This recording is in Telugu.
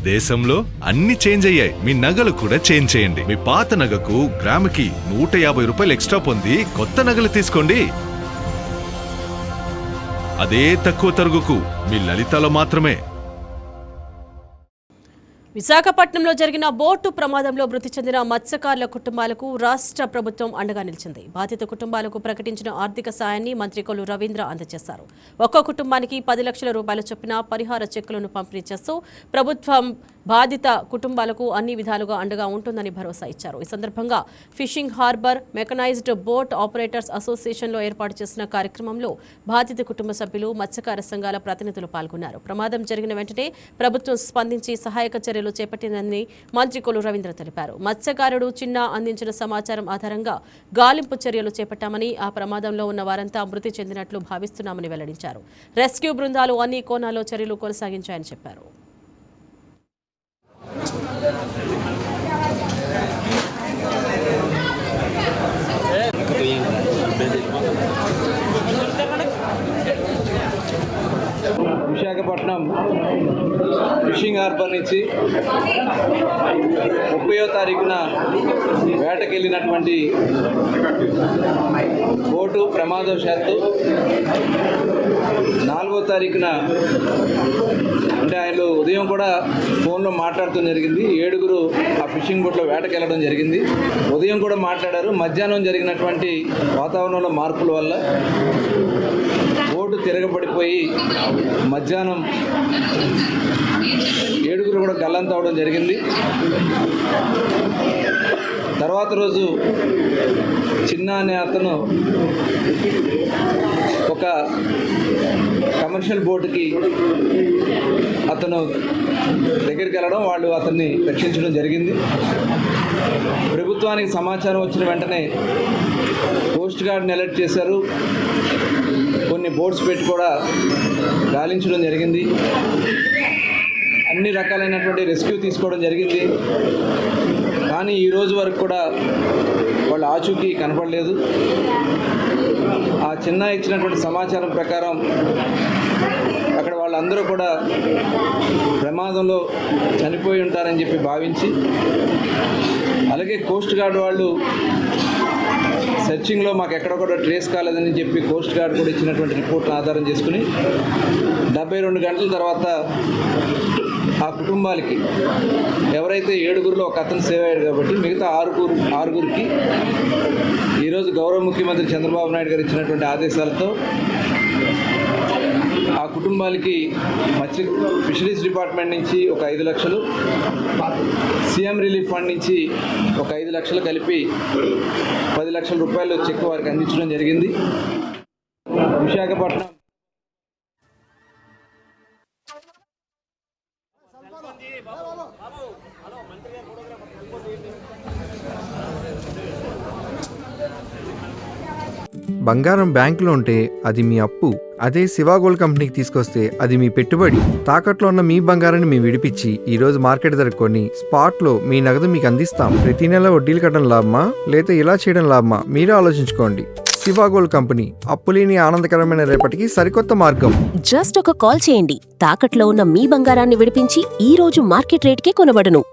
దేశంలో అన్ని చేంజ్ అయ్యాయి, మీ నగలు కూడా చేంజ్ చేయండి. మీ పాత నగకు గ్రాముకి 150 రూపాయలు ఎక్స్ట్రా పొంది కొత్త నగలు తీసుకోండి. అదే తక్కువ తరుగుకు మీ లలితలో మాత్రమే. విశాఖపట్నంలో జరిగిన బోటు ప్రమాదంలో మృతి చెందిన మత్స్యకారుల కుటుంబాలకు రాష్ట్ర ప్రభుత్వం అండగా నిలిచింది. బాధిత కుటుంబాలకు ప్రకటించిన ఆర్థిక సాయాన్ని మంత్రి కొల్లు రవీంద్ర అందజేశారు. ఒక్కో కుటుంబానికి 10 లక్షల రూపాయల చొప్పున పరిహార చెక్కులను పంపిణీ చేస్తూ ప్రభుత్వం బాధిత కుటుంబాలకు అన్ని విధాలుగా అండగా ఉంటుందని భరోసా ఇచ్చారు. ఈ సందర్భంగా fishing harbour mechanized boat operators అసోసియేషన్లో ఏర్పాటు చేసిన కార్యక్రమంలో బాధిత కుటుంబ సభ్యులు, మత్స్యకార సంఘాల ప్రతినిధులు పాల్గొన్నారు. ప్రమాదం జరిగిన వెంటనే ప్రభుత్వం స్పందించి సహాయక చర్యలు చేపట్టిందని మంత్రి కొల్లు రవీంద్ర తెలిపారు. మత్స్యకారుడు చిన్న అందించిన సమాచారం ఆధారంగా గాలింపు చర్యలు చేపట్టామని, ఆ ప్రమాదంలో ఉన్న వారంతా మృతి చెందినట్లు భావిస్తున్నామని వెల్లడించారు. రెస్క్యూ బృందాలు అన్ని కోణాల్లో చర్యలు కొనసాగించాయని చెప్పారు. విశాఖపట్నం ఫిషింగ్ హార్బర్ నుంచి 30వ తారీఖున వేటకెళ్ళినటువంటి బోటు ప్రమాదవశాత్తు 4వ తారీఖున అంటే ఆయన ఉదయం కూడా ఫోన్లో మాట్లాడుతూ జరిగింది. 7గురు ఆ ఫిషింగ్ బోట్లో వేటకెళ్ళడం జరిగింది. ఉదయం కూడా మాట్లాడారు. మధ్యాహ్నం జరిగినటువంటి వాతావరణంలో మార్పుల వల్ల బోటు తిరగబడిపోయి మధ్యాహ్నం 7గురు కూడా గల్లంత అవడం జరిగింది. తర్వాత రోజు చిన్న అనే అతను ఒక కమర్షియల్ బోటుకి అతను దగ్గరికి వెళ్ళడం, వాళ్ళు అతన్ని రక్షించడం జరిగింది. ప్రభుత్వానికి సమాచారం వచ్చిన వెంటనే కోస్ట్ గార్డ్ని అలర్ట్ చేశారు. కొన్ని బోట్స్ పెట్టి కూడా గాలించడం జరిగింది. అన్ని రకాలైనటువంటి రెస్క్యూ తీసుకోవడం జరిగింది. కానీ ఈ రోజు వరకు కూడా వాళ్ళ ఆచూకీ కనపడలేదు. ఆ చిన్న ఇచ్చినటువంటి సమాచారం ప్రకారం అక్కడ వాళ్ళందరూ కూడా ప్రమాదంలో చనిపోయి ఉంటారని చెప్పి భావించి, అలాగే కోస్ట్ గార్డ్ వాళ్ళు సెర్చింగ్లో మాకు ఎక్కడ కూడా ట్రేస్ కాలేదని చెప్పి కోస్ట్ గార్డ్ కూడా ఇచ్చినటువంటి రిపోర్ట్ను ఆధారం చేసుకుని 72 గంటల తర్వాత ఆ కుటుంబాలకి ఎవరైతే 7గురులో ఒక అతను సేవ్ అయ్యాడు కాబట్టి మిగతా ఆరుగురికి ఈరోజు గౌరవ ముఖ్యమంత్రి చంద్రబాబు నాయుడు గారు ఇచ్చినటువంటి ఆదేశాలతో ఆ కుటుంబాలకి ఫిషరీస్ డిపార్ట్మెంట్ నుంచి ఒక 5 లక్షలు, సీఎం రిలీఫ్ ఫండ్ నుంచి ఒక 5 లక్షలు కలిపి 10 లక్షల రూపాయలు చెక్ వారికి అందించడం జరిగింది. విశాఖపట్నం బంగారం బ్యాంకులో ఉంటే అది మీ అప్పు, అదే శివ గోల్డ్ కంపెనీకి తీసుకొస్తే అది మీ పెట్టుబడి. తాకట్లో ఉన్న మీ బంగారాన్ని మేము విడిపించి ఈరోజు మార్కెట్ ధర కొని స్పాట్లో మీ నగదు మీకు అందిస్తాం. ప్రతి నెల వడ్డీలు కట్టడం లాభమా లేదా ఇలా చేయడం లాభమా మీరే ఆలోచించుకోండి. శివ గోల్డ్ కంపెనీ, అప్పులేని ఆనందకరమైన రేపటికి సరికొత్త మార్గం. జస్ట్ ఒక కాల్ చేయండి. తాకట్లో ఉన్న మీ బంగారాన్ని విడిపించి ఈ రోజు మార్కెట్ రేట్కే కొనబడును.